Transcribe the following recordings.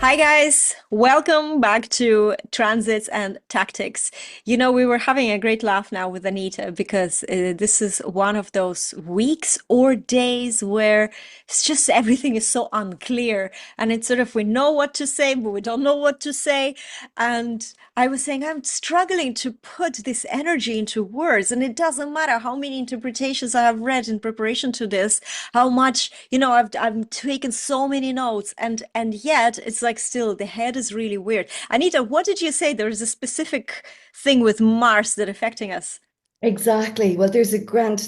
Hi, guys. Welcome back to Transits and Tactics. We were having a great laugh now with Anita because this is one of those weeks or days where it's just everything is so unclear. And it's sort of we know what to say, but we don't know what to say. And I was saying I'm struggling to put this energy into words. And it doesn't matter how many interpretations I have read in preparation to this, how much, I've taken so many notes, and yet it's like still the head is really weird. Anita, what did you say? There is a specific thing with Mars that affecting us. Exactly. Well, there's a grand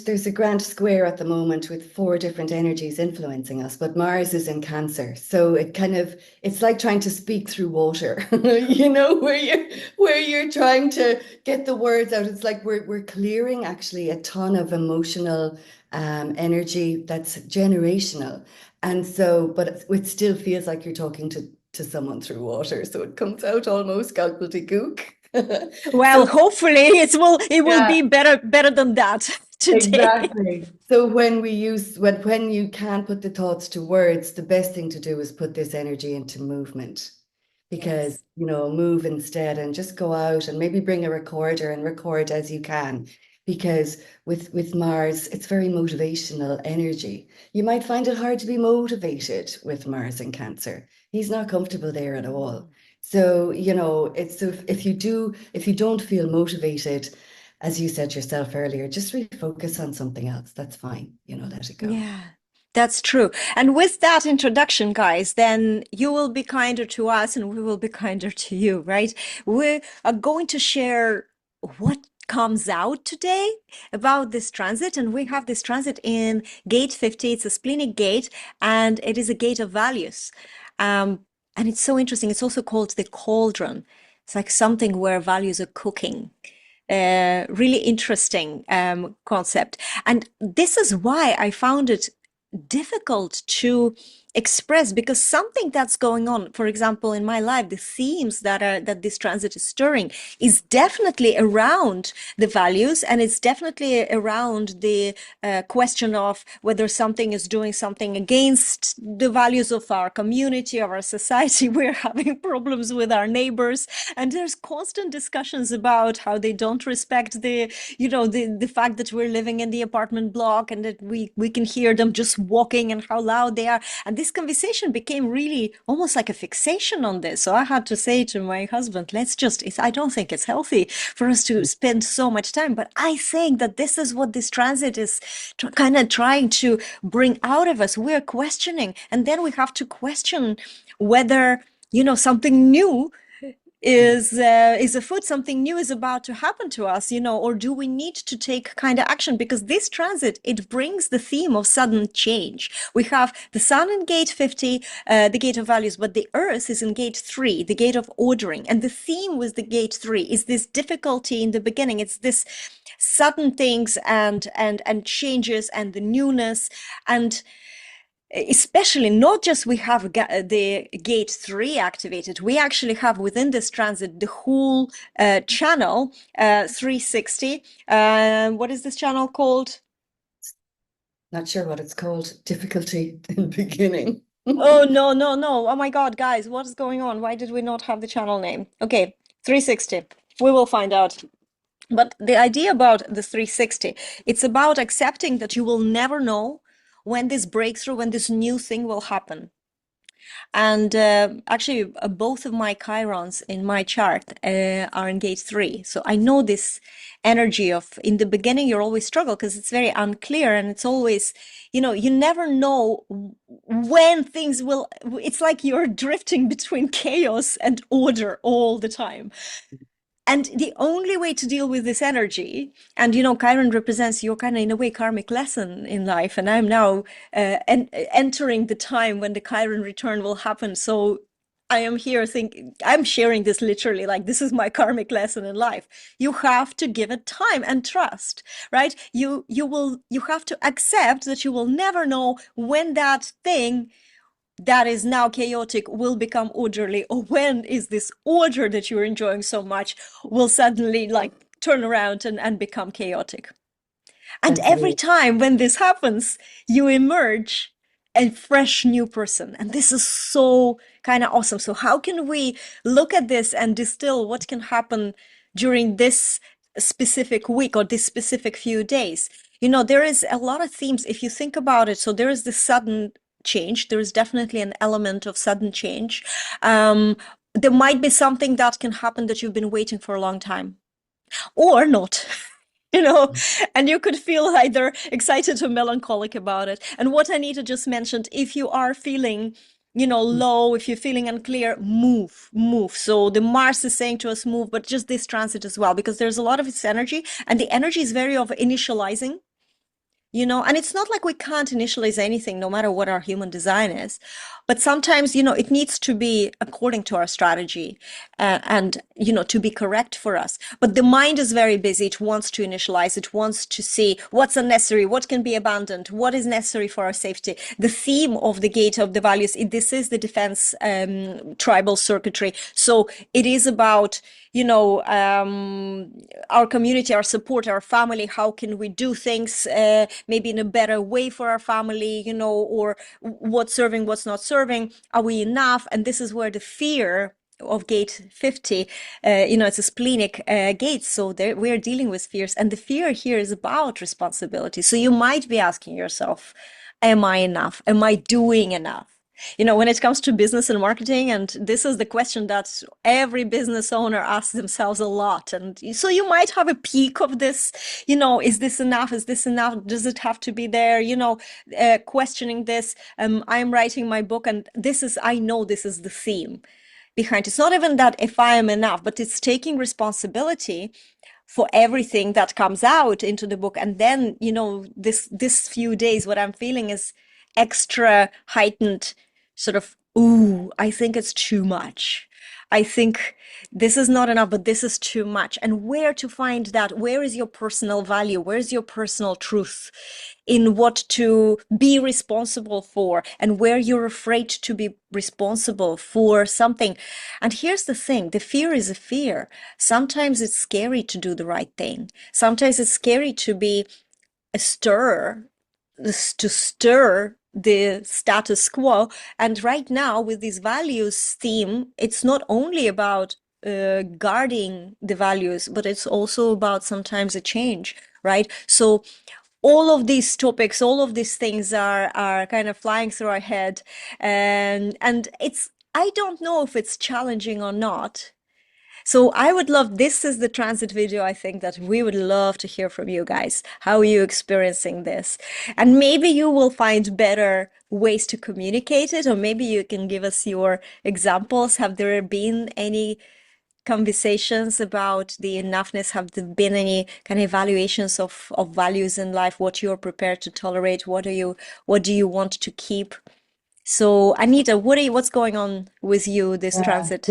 square at the moment with four different energies influencing us, but Mars is in Cancer. So it's like trying to speak through water, where you're trying to get the words out. It's like we're clearing actually a ton of emotional energy that's generational. And so, but it still feels like you're talking to someone through water. So it comes out almost gobbledygook. Well, So hopefully it will yeah. be better than that today. Exactly. So when you can't put the thoughts to words, the best thing to do is put this energy into movement. Because, Yes. move instead and just go out and maybe bring a recorder and record as you can. Because with Mars, it's very motivational energy. You might find it hard to be motivated with Mars in Cancer. He's not comfortable there at all. Mm. So, it's if you don't feel motivated, as you said yourself earlier, just refocus on something else. That's fine. Let it go. Yeah, that's true. And with that introduction, guys, then you will be kinder to us and we will be kinder to you, right? We are going to share what comes out today about this transit. And we have this transit in gate 50. It's a splenic gate and it is a gate of values. Um, and it's so interesting. It's also called the cauldron. It's like something where values are cooking. Really interesting concept. And this is why I found it difficult to express because something that's going on, for example, in my life, the themes that this transit is stirring is definitely around the values, and it's definitely around the question of whether something is doing something against the values of our community, of our society. We're having problems with our neighbors, and there's constant discussions about how they don't respect the fact that we're living in the apartment block and that we can hear them just walking and how loud they are. And this conversation became really almost like a fixation on this. So I had to say to my husband, I don't think it's healthy for us to spend so much time. But I think that this is what this transit is kind of trying to bring out of us. We're questioning, and then we have to question whether, something new is afoot, something new is about to happen to us, or do we need to take kind of action? Because this transit, it brings the theme of sudden change. We have the sun in gate 50, the gate of values, but the earth is in gate 3, the gate of ordering. And the theme with the gate 3 is this difficulty in the beginning. It's this sudden things and changes and the newness, and especially not just we have the gate 3 activated, we actually have within this transit the whole channel 360. What is this channel called? Not sure what it's called. Difficulty in beginning. Oh, no, no, no. Oh my God, guys, what is going on? Why did we not have the channel name? Okay, 360. We will find out. But the idea about the 360, it's about accepting that you will never know when this breakthrough, when this new thing will happen. And actually, both of my chirons in my chart are in gate 3. So I know this energy of in the beginning, you're always struggle because it's very unclear and it's always, you never know when things will, it's like you're drifting between chaos and order all the time. And the only way to deal with this energy, and Chiron represents your kind of, in a way, karmic lesson in life. And I'm now entering the time when the Chiron return will happen. So I am here thinking, I'm sharing this literally, like this is my karmic lesson in life. You have to give it time and trust, right? You have to accept that you will never know when that thing that is now chaotic will become orderly, or when is this order that you're enjoying so much will suddenly like turn around and become chaotic. And That's every it. time when this happens, you emerge a fresh new person. And this is so kind of awesome. So how can we look at this and distill what can happen during this specific week or this specific few days? You know, there is a lot of themes if you think about it. So there is this sudden change. There is definitely an element of sudden change. There might be something that can happen that you've been waiting for a long time or not. You know, and you could feel either excited or melancholic about it. And what Anita just mentioned, if you are feeling, you know, low, if you're feeling unclear, move, move. So the Mars is saying to us, move, but just this transit as well, because there's a lot of its energy, and the energy is very of initializing. You know, and it's not like we can't initialize anything, no matter what our human design is. But sometimes, you know, it needs to be according to our strategy and, you know, to be correct for us. But the mind is very busy. It wants to initialize. It wants to see what's unnecessary, what can be abandoned, what is necessary for our safety. The theme of the gate of the values, this is the defense tribal circuitry. So it is about, you know, our community, our support, our family. How can we do things maybe in a better way for our family, you know, or what's serving, what's not serving? Are we enough? And this is where the fear of gate 50, you know, it's a splenic gate. So there, we're dealing with fears. And the fear here is about responsibility. So you might be asking yourself, am I enough? Am I doing enough? You know, when it comes to business and marketing, and this is the question that every business owner asks themselves a lot. And so you might have a peak of this, you know, is this enough? Is this enough? Does it have to be there? You know, questioning this. I'm writing my book, and this is, I know this is the theme behind. It's not even that if I am enough, but it's taking responsibility for everything that comes out into the book. And then, you know, this few days, what I'm feeling is extra heightened sort of, ooh, I think it's too much. I think this is not enough, but this is too much. And where to find that? Where is your personal value? Where's your personal truth in what to be responsible for and where you're afraid to be responsible for something? And here's the thing, the fear is a fear. Sometimes it's scary to do the right thing. Sometimes it's scary to be a stirrer, to stir the status quo. And right now, with this values theme, it's not only about guarding the values, but it's also about sometimes a change, right? So all of these topics, all of these things are kind of flying through our head, and it's, I don't know if it's challenging or not. So I would love, this is the transit video. I think that we would love to hear from you guys. How are you experiencing this? And maybe you will find better ways to communicate it, or maybe you can give us your examples. Have there been any conversations about the enoughness? Have there been any kind of evaluations of values in life, what you're prepared to tolerate? What do you want to keep? So Anita, what's going on with you this Yeah, transit?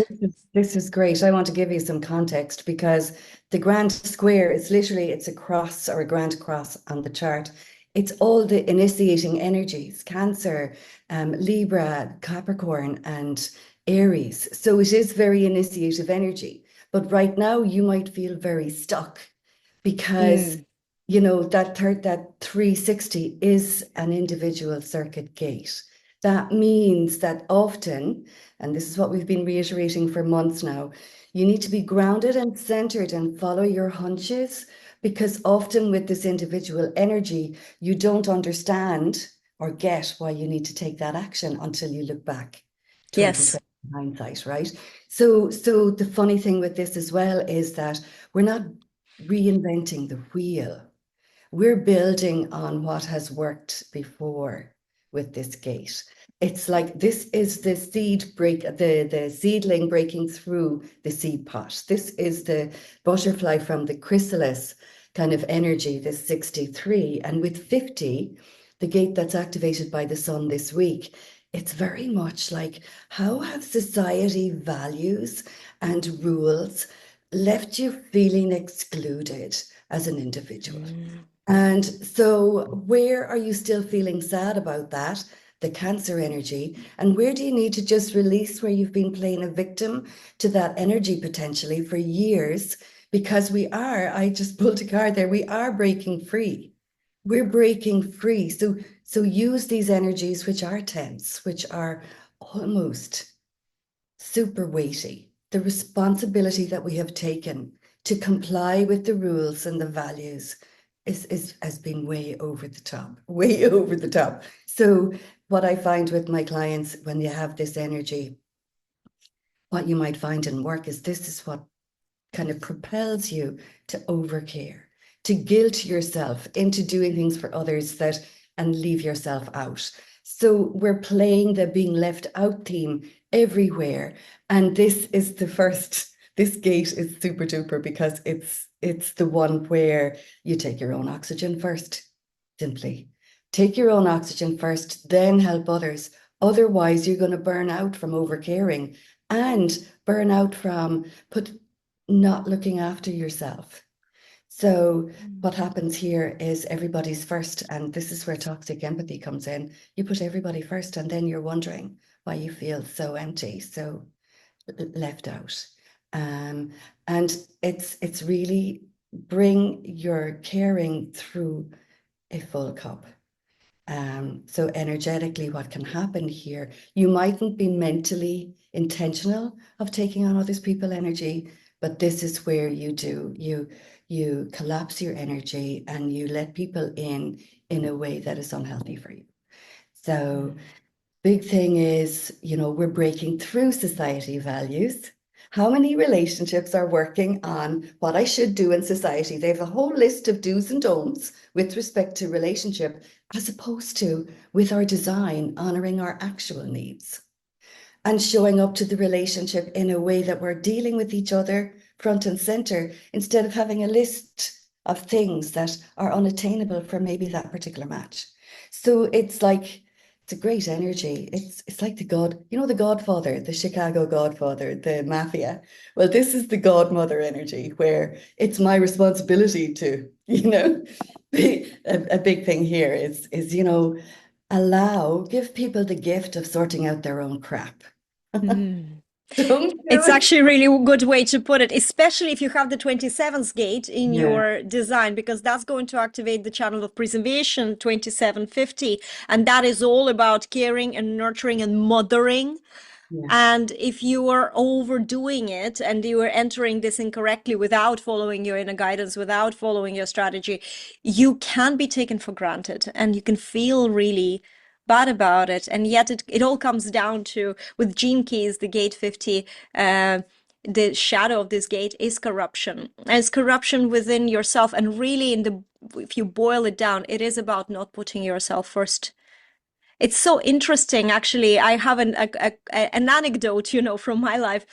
this is great. I want to give you some context because the grand square is literally, it's a cross or a grand cross on the chart. It's all the initiating energies, Cancer, Libra, Capricorn, and Aries. So it is very initiative energy. But right now you might feel very stuck because Mm, you know that 360 is an individual circuit gate. That means that often, and this is what we've been reiterating for months now, you need to be grounded and centered and follow your hunches, because often with this individual energy, you don't understand or get why you need to take that action until you look back yes. 2020 hindsight, right? So the funny thing with this as well is that we're not reinventing the wheel. We're building on what has worked before with this gate. It's like this is the the seedling breaking through the seed pot. This is the butterfly from the chrysalis kind of energy, this 63. And with 50, the gate that's activated by the sun this week, it's very much like, how have society values and rules left you feeling excluded as an individual? Mm, And so, where are you still feeling sad about that, the Cancer energy? And where do you need to just release where you've been playing a victim to that energy potentially for years? Because I just pulled a card there, we are breaking free. We're breaking free. So So use these energies which are tense, which are almost super weighty, the responsibility that we have taken to comply with the rules and the values is has been way over the top, way over the top. So what I find with my clients when you have this energy, what you might find in work is this is what kind of propels you to overcare, to guilt yourself into doing things for others that and leave yourself out. So we're playing the being left out theme everywhere. And this is the first, this gate is super duper because it's the one where you take your own oxygen first, simply. Take your own oxygen first, then help others. Otherwise, you're going to burn out from overcaring and burn out from not looking after yourself. So what happens here is everybody's first, and this is where toxic empathy comes in. You put everybody first, and then you're wondering why you feel so empty, so left out. And it's really bring your caring through a full cup. So energetically, what can happen here, you mightn't be mentally intentional of taking on others people energy, but this is where you do, you collapse your energy and you let people in a way that is unhealthy for you. So big thing is, we're breaking through society values. How many relationships are working on what I should do in society? They have a whole list of do's and don'ts with respect to relationship, as opposed to with our design, honoring our actual needs and showing up to the relationship in a way that we're dealing with each other front and center instead of having a list of things that are unattainable for maybe that particular match. So it's a great energy. It's like the Godfather, the Chicago Godfather, the mafia. Well, this is the Godmother energy where it's my responsibility to, a big thing here is give people the gift of sorting out their own crap. Mm. Don't do It's it. actually a really good way to put it, especially if you have the 27th gate in Yeah, your design, because that's going to activate the channel of preservation 2750. And that is all about caring and nurturing and mothering. yeah. And if you are overdoing it and you are entering this incorrectly without following your inner guidance, without following your strategy, you can be taken for granted and you can feel really bad about it. And yet it all comes down to, with gene keys, the gate 50, the shadow of this gate is corruption. And it's corruption within yourself. And really, if you boil it down, it is about not putting yourself first. It's so interesting, actually. I have an anecdote, from my life.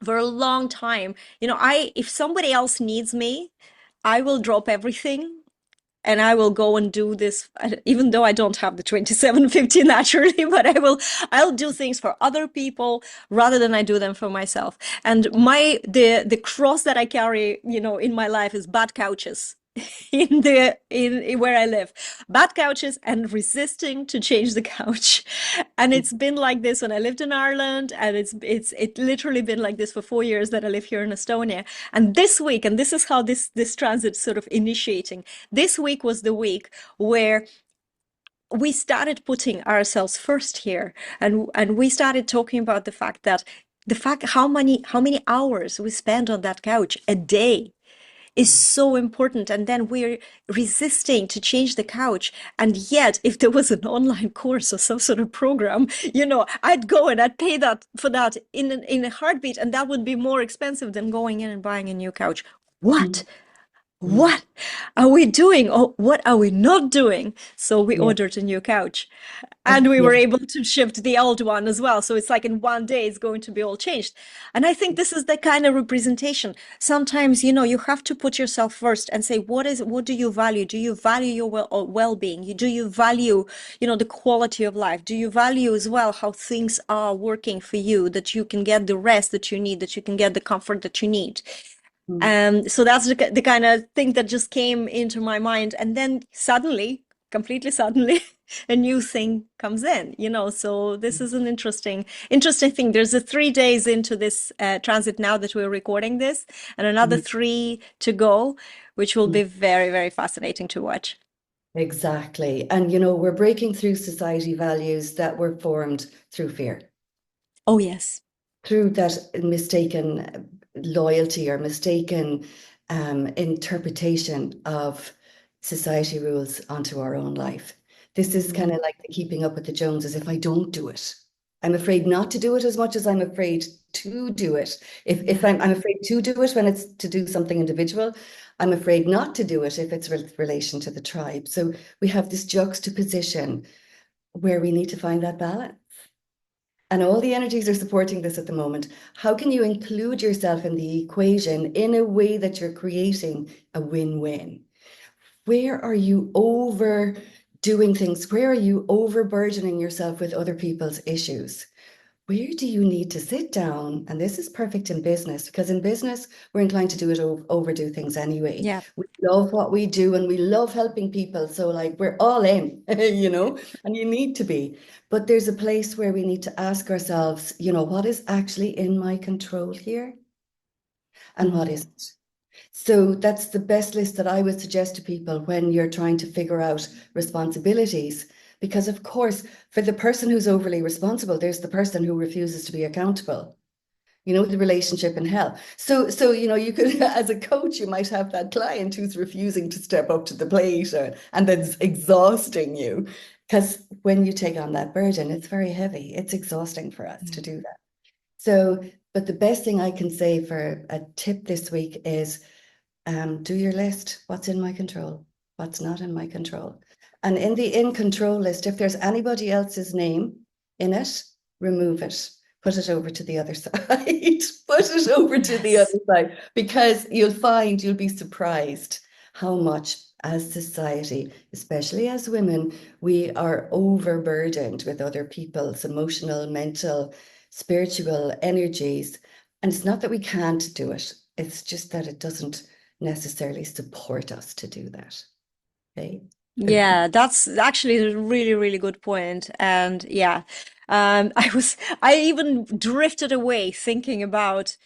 For a long time, if somebody else needs me, I will drop everything and I will go and do this, even though I don't have the 2750 naturally, but I'll do things for other people rather than I do them for myself. And the cross that I carry, in my life is bad couches. In where I live, bad couches and resisting to change the couch. And it's been like this when I lived in Ireland, and it literally been like this for 4 years that I live here in Estonia. And this week, and this is how this transit sort of initiating, this week was the week where we started putting ourselves first here, and we started talking about the fact how many hours we spend on that couch a day is so important. And then we're resisting to change the couch. And yet, if there was an online course or some sort of program, I'd go and I'd pay that for that in a heartbeat. And that would be more expensive than going in and buying a new couch. What? Mm, mm. What are we doing? Or what are we not doing? So we Yeah, ordered a new couch and we yeah. were able to shift the old one as well. So it's like in one day, it's going to be all changed. And I think this is the kind of representation. Sometimes, you have to put yourself first and say, what do you value? Do you value your well-being? Do you value, the quality of life? Do you value as well how things are working for you, that you can get the rest that you need, that you can get the comfort that you need? Mm, So that's the kind of thing that just came into my mind. And then suddenly, completely suddenly, a new thing comes in, So this is an interesting thing. There's 3 days into this transit now that we're recording this, and another mm, 3 to go, which will mm. be very, very fascinating to watch. Exactly. And, we're breaking through society values that were formed through fear, Oh, yes. through that mistaken loyalty or mistaken interpretation of society rules onto our own life. This is kind Mm. of like the keeping up with the Joneses. If I don't do it, I'm afraid not to do it as much as I'm afraid to do it. If Yeah. I'm afraid to do it when it's to do something individual, I'm afraid not to do it if it's relation to the tribe. So we have this juxtaposition where we need to find that balance. And all the energies are supporting this at the moment. How can you include yourself in the equation in a way that you're creating a win-win? Where are you overdoing things? Where are you overburdening yourself with other people's issues? Where do you need to sit down? And this is perfect in business, because in business, we're inclined to do it overdo things anyway. Yeah. We love what we do and we love helping people. So, like, we're all in, and you need to be. But there's a place where we need to ask ourselves, what is actually in my control here and what Mm. isn't? So that's the best list that I would suggest to people when you're trying to figure out responsibilities. Because, of course, for the person who's overly responsible, there's the person who refuses to be accountable. The relationship in hell. So you could, as a coach, you might have that client who's refusing to step up to the plate, and that's exhausting you. Because when you take on that burden, it's very heavy. It's exhausting for us to Mm. do that. So, but the best thing I can say for a tip this week is do your list. What's in my control? What's not in my control? And in the in control list, if there's anybody else's name in it, remove it. Put it over to the other side. Put it over to the Yes. other side, because you'll be surprised how much, as society, especially as women, we are overburdened with other people's emotional, mental, spiritual energies. And it's not that we can't do it, it's just that it doesn't necessarily support us to do that. Okay. Yeah, that's actually a really, really good point. And yeah, I even drifted away thinking about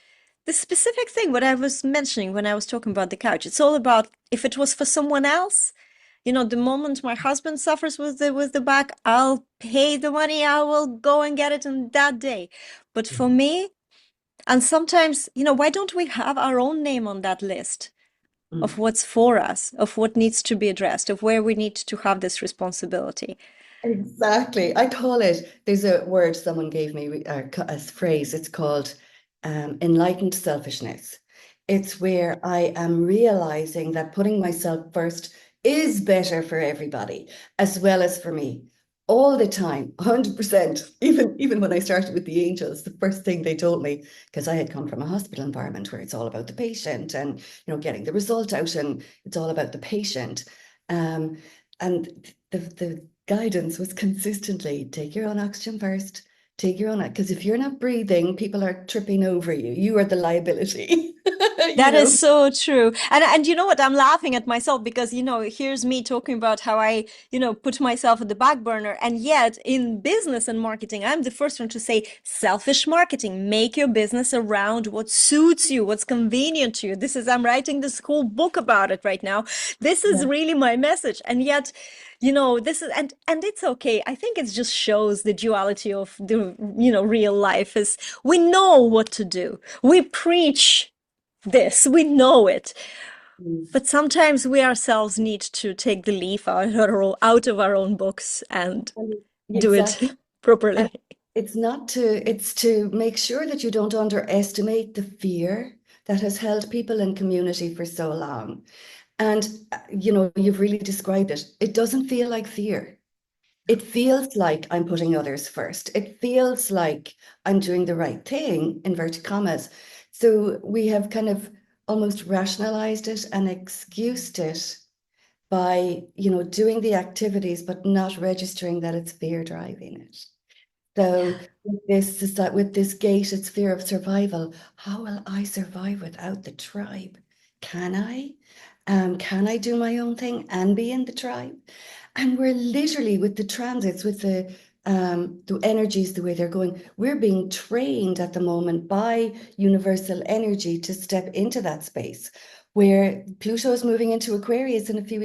the specific thing what I was mentioning when I was talking about the couch. It's all about if it was for someone else, the moment my husband suffers with the back, I'll pay the money, I will go and get it on that day. But for me, and sometimes, why don't we have our own name on that list of Mm. what's for us, of what needs to be addressed, of where we need to have this responsibility? Exactly. I call it, there's a word someone gave me, a phrase, it's called enlightened selfishness. It's where I am realizing that putting myself first is better for everybody, as well as for me, all the time, 100%. Even when I started with the angels, the first thing they told me, because I had come from a hospital environment where it's all about the patient and, getting the result out, and it's all about the patient. Um, and the guidance was consistently take your own oxygen first, take your own, because if you're not breathing, people are tripping over you. You are the liability, you That is know? so true. And you know what? I'm laughing at myself because, here's me talking about how I, put myself at the back burner. And yet in business and marketing, I'm the first one to say selfish marketing. Make your business around what suits you, what's convenient to you. I'm writing this whole book about it right now. This is Yeah. really my message. And yet, this is, and it's okay. I think it just shows the duality of the, real life is we know what to do. We preach this, we know it. Mm. But sometimes we ourselves need to take the leaf out of our own books and And do it exactly. And properly. it's to make sure that you don't underestimate the fear that has held people in community for so long. And, you've really described it. It doesn't feel like fear. It feels like I'm putting others first. It feels like I'm doing the right thing, inverted commas. So we have kind of almost rationalized it and excused it by, doing the activities, but not registering that it's fear driving it. So with this gate, it's fear of survival. How will I survive without the tribe? Can I? Can I do my own thing and be in the tribe? And we're literally with the transits, with the energies, the way they're going, we're being trained at the moment by universal energy to step into that space where Pluto is moving into Aquarius in a few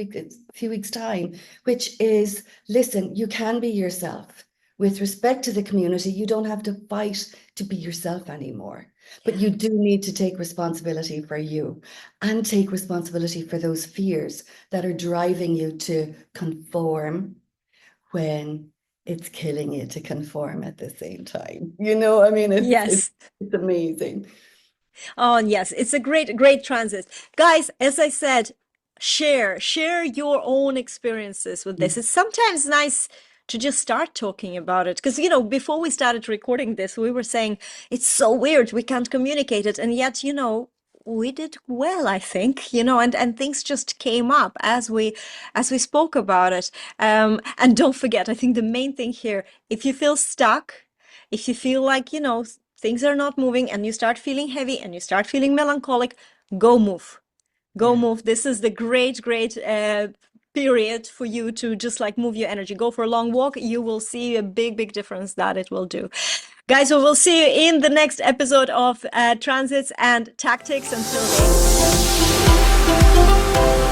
weeks time, which is, listen, you can be yourself. With respect to the community, you don't have to fight to be yourself anymore. But you do need to take responsibility for you and take responsibility for those fears that are driving you to conform when it's killing you to conform at the same time. I mean, Yes. it's amazing. Oh, yes, it's a great transit. Guys, as I said, share your own experiences with this. It's sometimes nice to just start talking about it. Because, before we started recording this, we were saying it's so weird, we can't communicate it. And yet, we did well, I think, and things just came up as we spoke about it. And don't forget, I think the main thing here, if you feel stuck, if you feel like, things are not moving and you start feeling heavy and you start feeling melancholic, go move. Go Yeah. move. This is the great period for you to just like move your energy. Go for a long walk. You will see a big difference that it will do. Guys, we will see you in the next episode of Transits and Tactics. Until then.